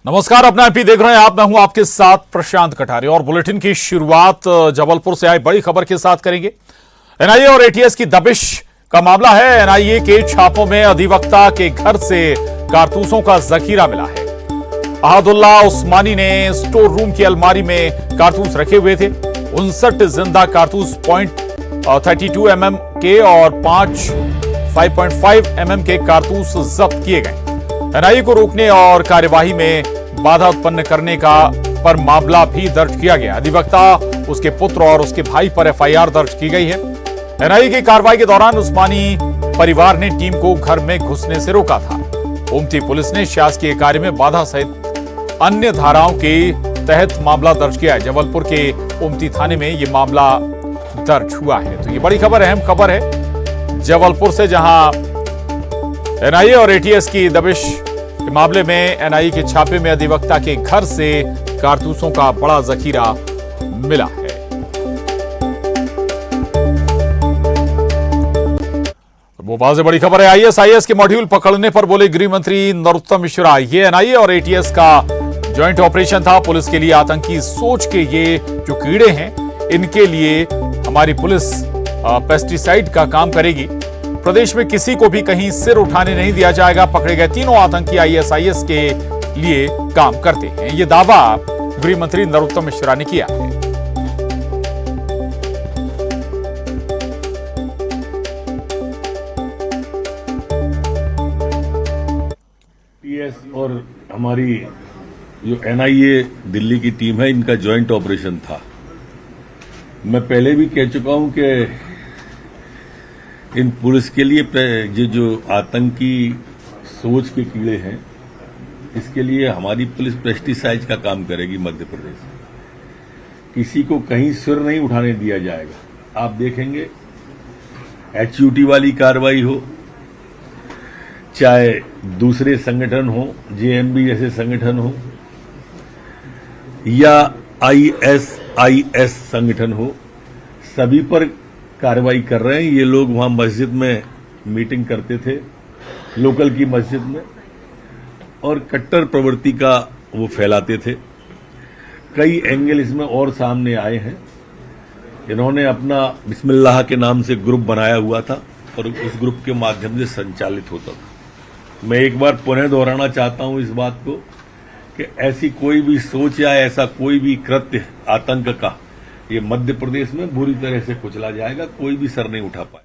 नमस्कार, अपना एमपी देख रहे हैं आप। मैं हूं आपके साथ प्रशांत कटारिया और बुलेटिन की शुरुआत जबलपुर से आई बड़ी खबर के साथ करेंगे। एनआईए और एटीएस की दबिश का मामला है। एनआईए के छापों में अधिवक्ता के घर से कारतूसों का जखीरा मिला है। अहदुल्ला उस्मानी ने स्टोर रूम की अलमारी में कारतूस रखे हुए थे। 59 जिंदा कारतूस .32 mm के और 5.5 mm के कारतूस जब्त किए गए। एनआईए को रोकने और कार्यवाही में बाधा उत्पन्न करने का पर मामला भी दर्ज किया गया। अधिवक्ता, उसके पुत्र और उसके भाई पर एफआईआर दर्ज की गई है। एनआईए की कार्रवाई के दौरान उस्मानी परिवार ने टीम को घर में घुसने से रोका था। ओमती पुलिस ने शासकीय कार्य में बाधा सहित अन्य धाराओं के तहत मामला दर्ज किया है। जबलपुर के ओमती थाने में यह मामला दर्ज हुआ है। तो ये बड़ी खबर, अहम खबर है जबलपुर से, जहां एनआईए और एटीएस की दबिश के मामले में एनआईए के छापे में अधिवक्ता के घर से कारतूसों का बड़ा जखीरा मिला है। भोपाल से बड़ी खबर है। आईएसआईएस के मॉड्यूल पकड़ने पर बोले गृह मंत्री नरोत्तम मिश्रा, ये एनआईए और एटीएस का ज्वाइंट ऑपरेशन था। पुलिस के लिए आतंकी सोच के ये जो कीड़े हैं, इनके लिए हमारी पुलिस पेस्टिसाइड का काम करेगी। प्रदेश में किसी को भी कहीं सिर उठाने नहीं दिया जाएगा। पकड़े गए तीनों आतंकी आईएसआईएस के लिए काम करते हैं, यह दावा गृह मंत्री नरोत्तम मिश्रा ने किया है। टीएस और हमारी जो एनआईए दिल्ली की टीम है, इनका ज्वाइंट ऑपरेशन था। मैं पहले भी कह चुका हूं कि इन पुलिस के लिए ये जो आतंकी सोच के कीड़े हैं, इसके लिए हमारी पुलिस पेस्टिसाइड का काम करेगी मध्य प्रदेश। किसी को कहीं सिर नहीं उठाने दिया जाएगा। आप देखेंगे एचयूटी वाली कार्रवाई हो, चाहे दूसरे संगठन हो, जेएमबी जैसे संगठन हो, या आईएसआईएस संगठन हो, सभी पर कार्रवाई कर रहे हैं। ये लोग वहां मस्जिद में मीटिंग करते थे, लोकल की मस्जिद में, और कट्टर प्रवृत्ति का वो फैलाते थे। कई एंगल इसमें और सामने आए हैं। इन्होंने अपना बिस्मिल्लाह के नाम से ग्रुप बनाया हुआ था और उस ग्रुप के माध्यम से संचालित होता था। मैं एक बार पुनः दोहराना चाहता हूं इस बात को कि ऐसी कोई भी सोच या ऐसा कोई भी कृत्य आतंक का, ये मध्य प्रदेश में बुरी तरह से कुचला जाएगा। कोई भी सर नहीं उठा पाए।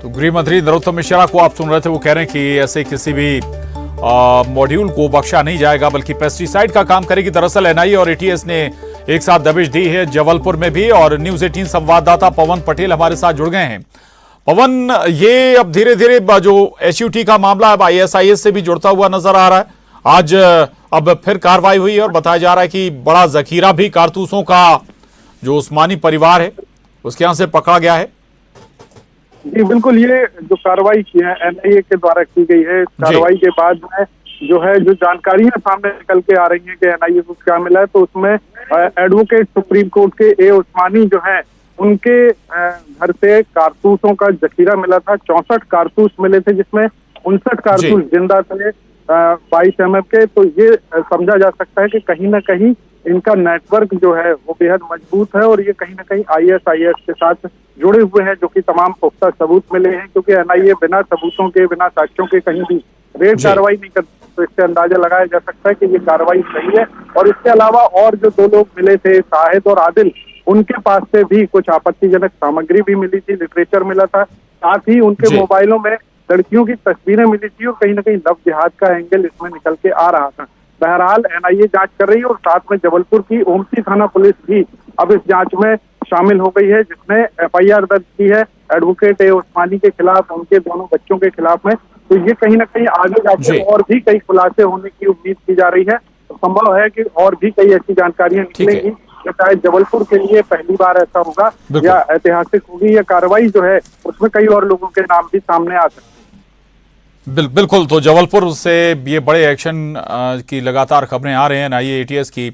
तो गृह मंत्री नरोत्तम मिश्रा को आप सुन रहे थे, वो कह रहे हैं कि ऐसे किसी भी मॉड्यूल को बख्शा नहीं जाएगा, बल्कि पेस्टिसाइड का काम करेगी। दरअसल एनआईए और एटीएस ने एक साथ दबिश दी है जबलपुर में भी। और न्यूज 18 संवाददाता पवन पटेल हमारे साथ जुड़ गए हैं। पवन, ये अब धीरे धीरे जो एचयूटी का मामला अब आईएसआईएस से भी जुड़ता हुआ नजर आ रहा है। आज अब फिर कार्रवाई हुई है और बताया जा रहा है कि बड़ा जखीरा भी कारतूसों का जो उस्मानी परिवार है उसके यहां से पकड़ा गया है। जी बिल्कुल, ये जो कार्रवाई की है एनआईए के द्वारा की गई है, कार्रवाई के बाद में जो है जो जानकारियां सामने निकल के आ रही हैं कि एनआईए को क्या मिला है, तो उसमें एडवोकेट सुप्रीम कोर्ट के ए उस्मानी जो है, उनके घर से कारतूसों का जखीरा मिला था। 64 कारतूस मिले थे, जिसमें 59 कारतूस जिंदा थे 22 mm के। तो ये समझा जा सकता है कि कहीं ना कहीं इनका नेटवर्क जो है वो बेहद मजबूत है और ये कहीं ना कहीं आईएसआईएस के साथ जुड़े हुए हैं, जो कि तमाम पुख्ता सबूत मिले हैं। क्योंकि एनआईए बिना सबूतों के, बिना साक्ष्यों के कहीं भी रेड कार्रवाई नहीं करती, तो इससे अंदाजा लगाया जा सकता है कि ये कार्रवाई सही है। और इसके अलावा और जो 2 लोग मिले थे, शाहिद और आदिल, उनके पास से भी कुछ आपत्तिजनक सामग्री भी मिली थी, लिटरेचर मिला था। साथ ही उनके मोबाइलों में लड़कियों की तस्वीरें मिली थी और कहीं ना कहीं लव जिहाद का एंगल इसमें निकल के आ रहा था। बहरहाल एनआईए जांच कर रही है और साथ में जबलपुर की ओमती थाना पुलिस भी अब इस जांच में शामिल हो गई है, जिसने एफआईआर दर्ज की है एडवोकेट ए उस्मानी के खिलाफ, उनके दोनों बच्चों के खिलाफ में। तो ये कहीं ना कहीं आगे जाकर और भी कई खुलासे होने की उम्मीद की जा रही है। तो संभव है कि और भी कई ऐसी जानकारियां निकलेंगी, शायद जबलपुर के लिए पहली बार ऐसा होगा या ऐतिहासिक होगी। यह कार्रवाई जो है उसमें कई और लोगों के नाम भी सामने आ सकते हैं। बिल्कुल, तो जबलपुर से ये बड़े एक्शन की लगातार खबरें आ रहे हैं एनआईए एटीएस की।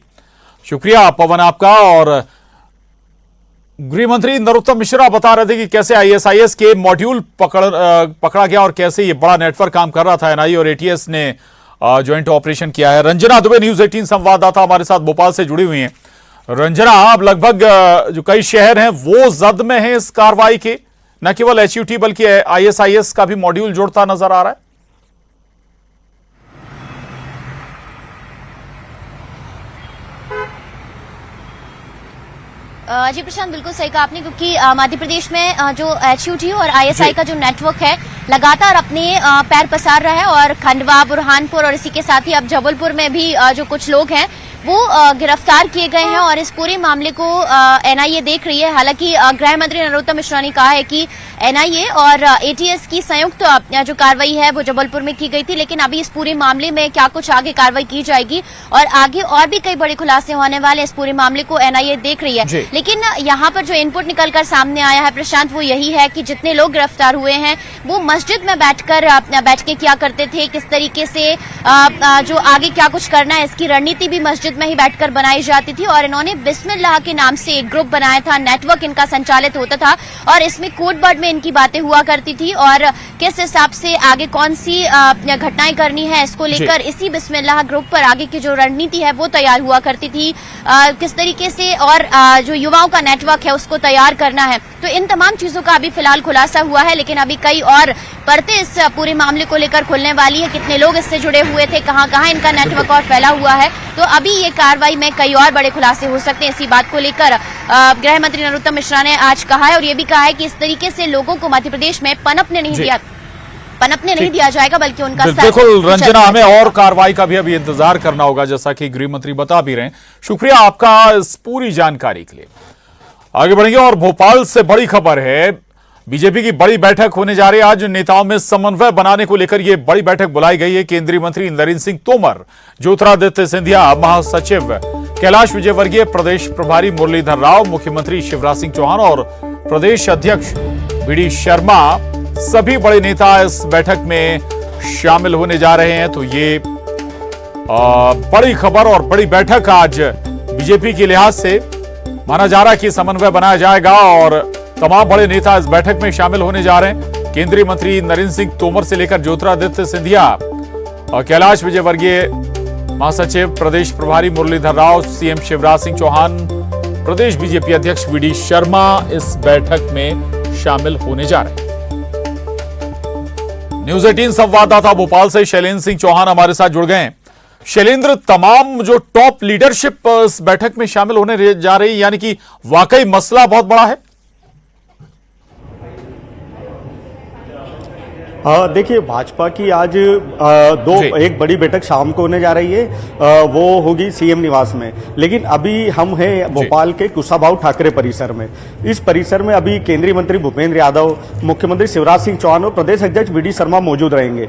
शुक्रिया पवन आपका। और गृह मंत्री नरोत्तम मिश्रा बता रहे थे कि कैसे आईएसआईएस के मॉड्यूल पकड़ा गया और कैसे ये बड़ा नेटवर्क काम कर रहा था। एनआईए और एटीएस ने ज्वाइंट ऑपरेशन किया है। रंजना दुबे न्यूज 18 संवाददाता हमारे साथ भोपाल से जुड़ी हुई हैं। रंजना, अब लगभग जो कई शहर हैं वो जद में हैं इस कार्रवाई के, न केवल एचयूटी बल्कि आईएसआईएस का भी मॉड्यूल जुड़ता नजर आ रहा है। जी प्रशांत, बिल्कुल सही कहा आपने, क्योंकि मध्य प्रदेश में जो एचयूटी और आईएसआई का जो नेटवर्क है लगातार अपने पैर पसार रहा है और खंडवा, बुरहानपुर और इसी के साथ ही अब जबलपुर में भी जो कुछ लोग हैं वो गिरफ्तार किए गए हैं और इस पूरे मामले को एनआईए देख रही है। हालांकि गृह मंत्री नरोत्तम मिश्रा ने कहा है कि एनआईए और एटीएस की संयुक्त जो कार्रवाई है वो जबलपुर में की गई थी, लेकिन अभी इस पूरे मामले में क्या कुछ आगे कार्रवाई की जाएगी और आगे और भी कई बड़े खुलासे होने वाले, इस पूरे मामले को एनआईए देख रही है। लेकिन यहाँ पर जो इनपुट निकलकर सामने आया है प्रशांत, वो यही है कि जितने लोग गिरफ्तार हुए हैं वो मस्जिद में बैठ के क्या करते थे, किस तरीके से जो आगे क्या कुछ करना है इसकी रणनीति भी मस्जिद में ही बैठकर बनाई जाती थी और इन्होंने बिस्मिल्लाह के नाम से एक ग्रुप बनाया था, नेटवर्क इनका संचालित होता था और इसमें कोड वर्ड में इनकी बातें हुआ करती थी और किस हिसाब से आगे कौन सी घटनाएं करनी है इसको लेकर इसी बिस्मिल्लाह ग्रुप पर आगे की जो रणनीति है वो तैयार हुआ करती थी, किस तरीके से और जो युवाओं का नेटवर्क है उसको तैयार करना है। तो इन तमाम चीजों का अभी फिलहाल खुलासा हुआ है, लेकिन अभी कई और परतें इस पूरे मामले को लेकर खुलने वाली है। कितने लोग इससे जुड़े हुए थे, कहां कहां इनका नेटवर्क और फैला हुआ है, तो अभी ये कार्रवाई में कई और बड़े खुलासे हो सकते हैं। इसी बात को लेकर गृह मंत्री नरोत्तम मिश्रा ने आज कहा है और ये भी कहा है कि इस तरीके से लोगों को मध्य प्रदेश में पनपने नहीं दिया जाएगा, बल्कि उनका बिल्कुल रंजना, हमें और कार्रवाई का भी अभी इंतजार करना होगा, जैसा कि गृह मंत्री बता भी रहे हैं। शुक्रिया आपका इस पूरी जानकारी के लिए। आगे बढ़ेंगे और भोपाल से बड़ी खबर है, बीजेपी की बड़ी बैठक होने जा रही है। आज नेताओं में समन्वय बनाने को लेकर यह बड़ी बैठक बुलाई गई है। केंद्रीय मंत्री नरेंद्र सिंह तोमर, ज्योतिरादित्य सिंधिया, महासचिव कैलाश विजयवर्गीय, प्रदेश प्रभारी मुरलीधर राव, मुख्यमंत्री शिवराज सिंह चौहान और प्रदेश अध्यक्ष वीडी शर्मा, सभी बड़े नेता इस बैठक में शामिल होने जा रहे हैं। तो ये बड़ी खबर और बड़ी बैठक आज बीजेपी के लिहाज से माना जा रहा है कि समन्वय बनाया जाएगा और तमाम बड़े नेता इस बैठक में शामिल होने जा रहे हैं। केंद्रीय मंत्री नरेंद्र सिंह तोमर से लेकर ज्योतिरादित्य सिंधिया और कैलाश विजयवर्गीय, महासचिव प्रदेश प्रभारी मुरलीधर राव, सीएम शिवराज सिंह चौहान, प्रदेश बीजेपी अध्यक्ष वीडी शर्मा इस बैठक में शामिल होने जा रहे हैं। न्यूज 18 संवाददाता भोपाल से शैलेंद्र सिंह चौहान हमारे साथ जुड़ गए हैं। शैलेंद्र, तमाम जो टॉप लीडरशिप इस बैठक में शामिल होने जा रही है, यानी कि वाकई मसला बहुत बड़ा है। देखिए, भाजपा की आज एक बड़ी बैठक शाम को होने जा रही है, वो होगी सीएम निवास में। लेकिन अभी हम हैं भोपाल के कुशाभाऊ ठाकरे परिसर में। इस परिसर में अभी केंद्रीय मंत्री भूपेंद्र यादव, मुख्यमंत्री शिवराज सिंह चौहान और प्रदेश अध्यक्ष वीडी शर्मा मौजूद रहेंगे।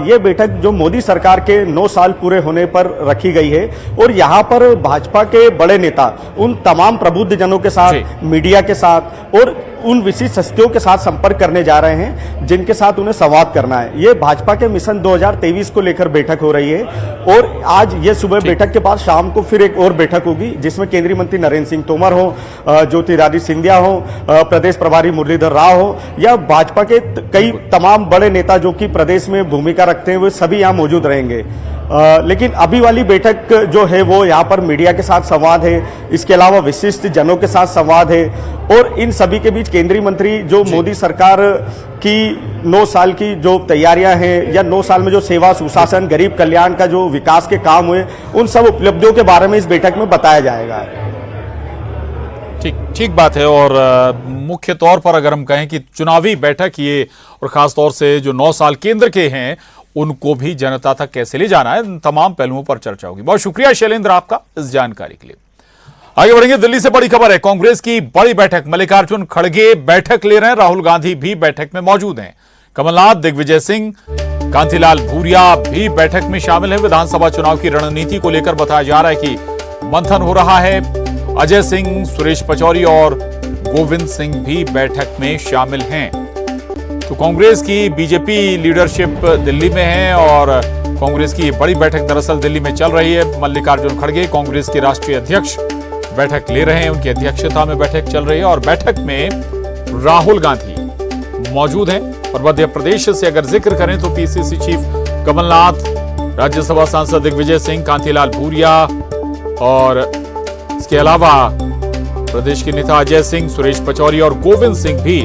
ये बैठक जो मोदी सरकार के 9 साल पूरे होने पर रखी गई है और यहाँ पर भाजपा के बड़े नेता उन तमाम प्रबुद्ध जनों के साथ, मीडिया के साथ और उन विशिष्ट हस्तियों के साथ संपर्क करने जा रहे हैं जिनके साथ उन्हें संवाद करना है। ये भाजपा के मिशन 2023 को लेकर बैठक हो रही है और आज ये सुबह बैठक के बाद शाम को फिर एक और बैठक होगी जिसमें केंद्रीय मंत्री नरेंद्र सिंह तोमर हो, ज्योतिरादित्य सिंधिया हो, प्रदेश प्रभारी मुरलीधर राव हो या भाजपा के कई तमाम बड़े नेता जो कि प्रदेश में भूमिका रखते हैं, वे सभी यहाँ मौजूद रहेंगे। लेकिन अभी वाली बैठक जो है वो यहाँ पर मीडिया के साथ संवाद है, इसके अलावा विशिष्ट जनों के साथ संवाद है और इन सभी के बीच केंद्रीय मंत्री जो मोदी सरकार की 9 साल की जो तैयारियां हैं या 9 साल में जो सेवा, सुशासन, गरीब कल्याण का जो विकास के काम हुए, उन सब उपलब्धियों के बारे में इस बैठक में बताया जाएगा। ठीक बात है। और मुख्य तौर पर अगर हम कहें कि चुनावी बैठक ये, और खास तौर से जो 9 साल केंद्र के हैं उनको भी जनता तक कैसे ले जाना है, तमाम पहलुओं पर चर्चा होगी। बहुत शुक्रिया शैलेंद्र आपका इस जानकारी के लिए। आगे बढ़ेंगे, दिल्ली से बड़ी खबर है, कांग्रेस की बड़ी बैठक, मल्लिकार्जुन खड़गे बैठक ले रहे हैं, राहुल गांधी भी बैठक में मौजूद हैं, कमलनाथ, दिग्विजय सिंह, कांतिलाल भूरिया भी बैठक में शामिल हैं। विधानसभा चुनाव की रणनीति को लेकर बताया जा रहा है कि मंथन हो रहा है। अजय सिंह, सुरेश पचौरी और गोविंद सिंह भी बैठक में शामिल हैं। तो कांग्रेस की बीजेपी लीडरशिप दिल्ली में है और कांग्रेस की बड़ी बैठक दरअसल दिल्ली में चल रही है। मल्लिकार्जुन खड़गे, कांग्रेस के राष्ट्रीय अध्यक्ष, बैठक ले रहे हैं। उनकी अध्यक्षता में बैठक चल रही है और बैठक में राहुल गांधी मौजूद हैं। और मध्य प्रदेश से अगर जिक्र करें तो पीसीसी चीफ कमलनाथ, राज्यसभा सांसद दिग्विजय सिंह, कांतिलाल भूरिया और इसके अलावा प्रदेश के नेता अजय सिंह, सुरेश पचौरी और गोविंद सिंह भी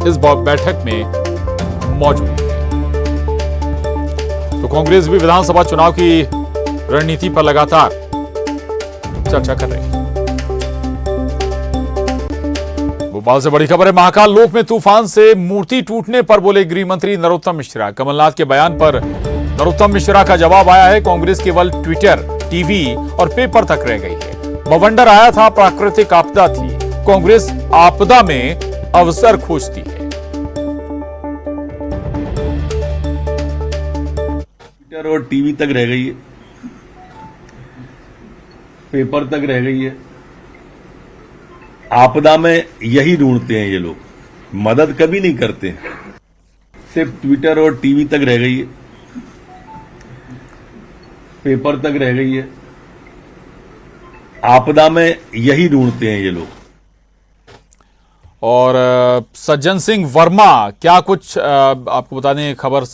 इस बैठक में मौजूद हैं। तो कांग्रेस भी विधानसभा चुनाव की रणनीति पर लगातार चर्चा कर रही है। भोपाल से बड़ी खबर है। महाकाल लोक में तूफान से मूर्ति टूटने पर बोले गृह मंत्री नरोत्तम मिश्रा। कमलनाथ के बयान पर नरोत्तम मिश्रा का जवाब आया है। कांग्रेस केवल ट्विटर, टीवी और पेपर तक रह गई है। बवंडर आया था, प्राकृतिक आपदा थी। कांग्रेस आपदा में अवसर खोजती है। ट्विटर और टीवी तक रह गई है, पेपर तक रह गई है। आपदा में यही ढूंढते हैं ये लोग, मदद कभी नहीं करते। सिर्फ ट्विटर और टीवी तक रह गई है, पेपर तक रह गई है। आपदा में यही ढूंढते हैं ये लोग। और सज्जन सिंह वर्मा, क्या कुछ आपको बता दें खबर,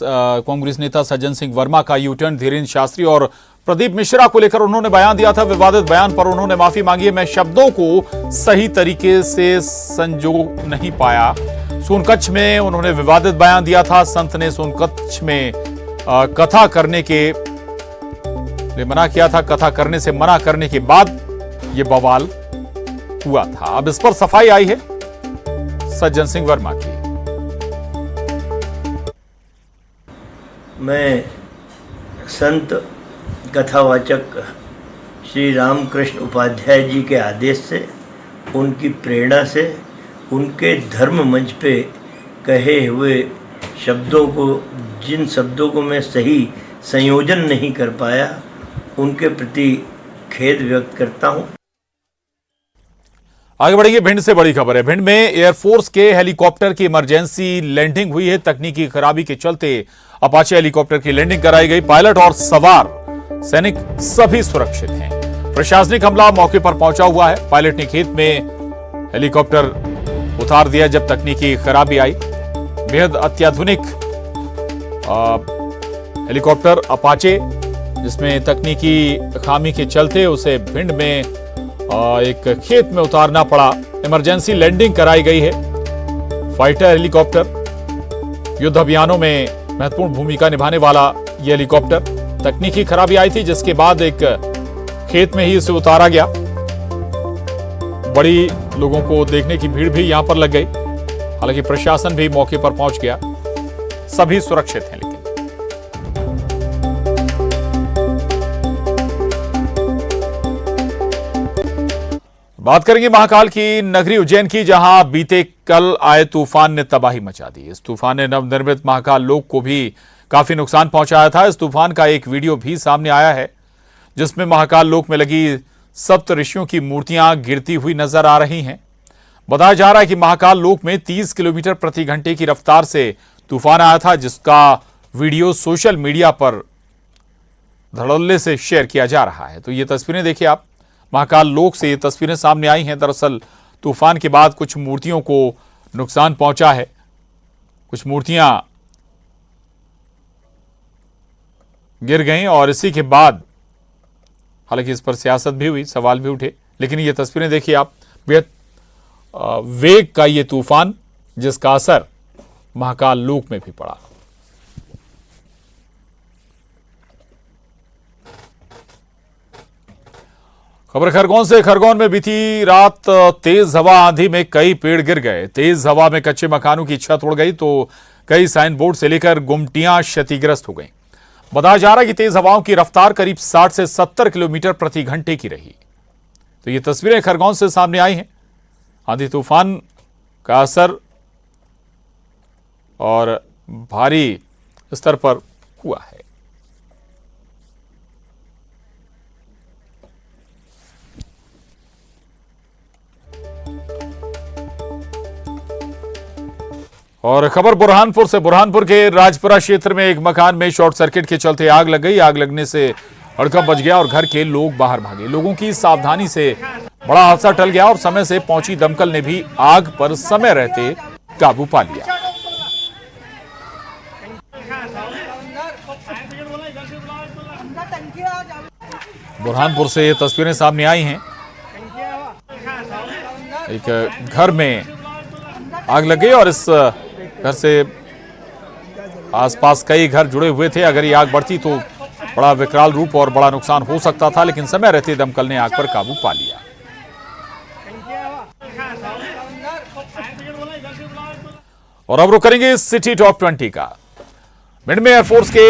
कांग्रेस नेता सज्जन सिंह वर्मा का यू टर्न धीरेन्द्र शास्त्री और प्रदीप मिश्रा को लेकर उन्होंने बयान दिया था। विवादित बयान पर उन्होंने माफी मांगी है। मैं शब्दों को सही तरीके से संजो नहीं पाया। सोनकच्छ में उन्होंने विवादित बयान दिया था। संत ने सोनकच्छ में कथा करने के मना किया था। कथा करने से मना करने के बाद यह बवाल हुआ था। अब इस पर सफाई आई है सज्जन सिंह वर्मा की। मैं संत कथावाचक श्री रामकृष्ण उपाध्याय जी के आदेश से, उनकी प्रेरणा से, उनके धर्म मंच पे कहे हुए शब्दों को, जिन शब्दों को मैं सही संयोजन नहीं कर पाया, उनके प्रति खेद व्यक्त करता हूं। आगे बढ़ेंगे। भिंड से बड़ी खबर है। भिंड में एयरफोर्स के हेलीकॉप्टर की इमरजेंसी लैंडिंग हुई है। तकनीकी खराबी के चलते अपाचे हेलीकॉप्टर की लैंडिंग कराई गई। पायलट और सवार सैनिक सभी सुरक्षित हैं। प्रशासनिक अमला मौके पर पहुंचा हुआ है। पायलट ने खेत में हेलीकॉप्टर उतार दिया जब तकनीकी खराबी आई। बेहद अत्याधुनिक हेलीकॉप्टर अपाचे, जिसमें तकनीकी खामी के चलते उसे भिंड में एक खेत में उतारना पड़ा। इमरजेंसी लैंडिंग कराई गई है। फाइटर हेलीकॉप्टर, युद्ध अभियानों में महत्वपूर्ण भूमिका निभाने वाला यह हेलीकॉप्टर। तकनीकी खराबी आई थी जिसके बाद एक खेत में ही इसे उतारा गया। बड़ी लोगों को देखने की भीड़ भी यहां पर लग गई। हालांकि प्रशासन भी मौके पर पहुंच गया। सभी सुरक्षित हैं। लेकिन बात करेंगे महाकाल की नगरी उज्जैन की, जहां बीते कल आए तूफान ने तबाही मचा दी। इस तूफान ने नवनिर्मित महाकाल लोक को भी काफी नुकसान पहुंचाया था। इस तूफान का एक वीडियो भी सामने आया है जिसमें महाकाल लोक में लगी सप्त ऋषियों की मूर्तियां गिरती हुई नजर आ रही हैं। बताया जा रहा है कि महाकाल लोक में 30 किलोमीटर प्रति घंटे की रफ्तार से तूफान आया था, जिसका वीडियो सोशल मीडिया पर धड़ल्ले से शेयर किया जा रहा है। तो ये तस्वीरें देखिए आप, महाकाल लोक से ये तस्वीरें सामने आई हैं। दरअसल तूफान के बाद कुछ मूर्तियों को नुकसान पहुंचा है। कुछ मूर्तियां गिर गईं और इसी के बाद हालांकि इस पर सियासत भी हुई, सवाल भी उठे। लेकिन ये तस्वीरें देखिए आप, बेहद वेग का ये तूफान जिसका असर महाकाल लोक में भी पड़ा। खबर खरगोन से। खरगोन में बीती रात तेज हवा आंधी में कई पेड़ गिर गए। तेज हवा में कच्चे मकानों की छत उड़ गई तो कई साइन बोर्ड से लेकर गुमटियां क्षतिग्रस्त हो गईं। बताया जा रहा है कि तेज हवाओं की रफ्तार करीब 60 से 70 किलोमीटर प्रति घंटे की रही। तो ये तस्वीरें खरगोन से सामने आई हैं। आंधी तूफान का असर और भारी स्तर पर हुआ है। और खबर बुरहानपुर से। बुरहानपुर के राजपुरा क्षेत्र में एक मकान में शॉर्ट सर्किट के चलते आग लग गई। आग लगने से हड़कंप मच गया और घर के लोग बाहर भागे। लोगों की सावधानी से बड़ा हादसा टल गया और समय से पहुंची दमकल ने भी आग पर समय रहते काबू पा लिया। बुरहानपुर से ये तस्वीरें सामने आई हैं। एक घर में आग लग गई और इस घर से आसपास कई घर जुड़े हुए थे। अगर ये आग बढ़ती तो बड़ा विकराल रूप और बड़ा नुकसान हो सकता था, लेकिन समय रहते दमकल ने आग पर काबू पा लिया। और अब रुक करेंगे सिटी टॉप 20 का। मिड में एयरफोर्स के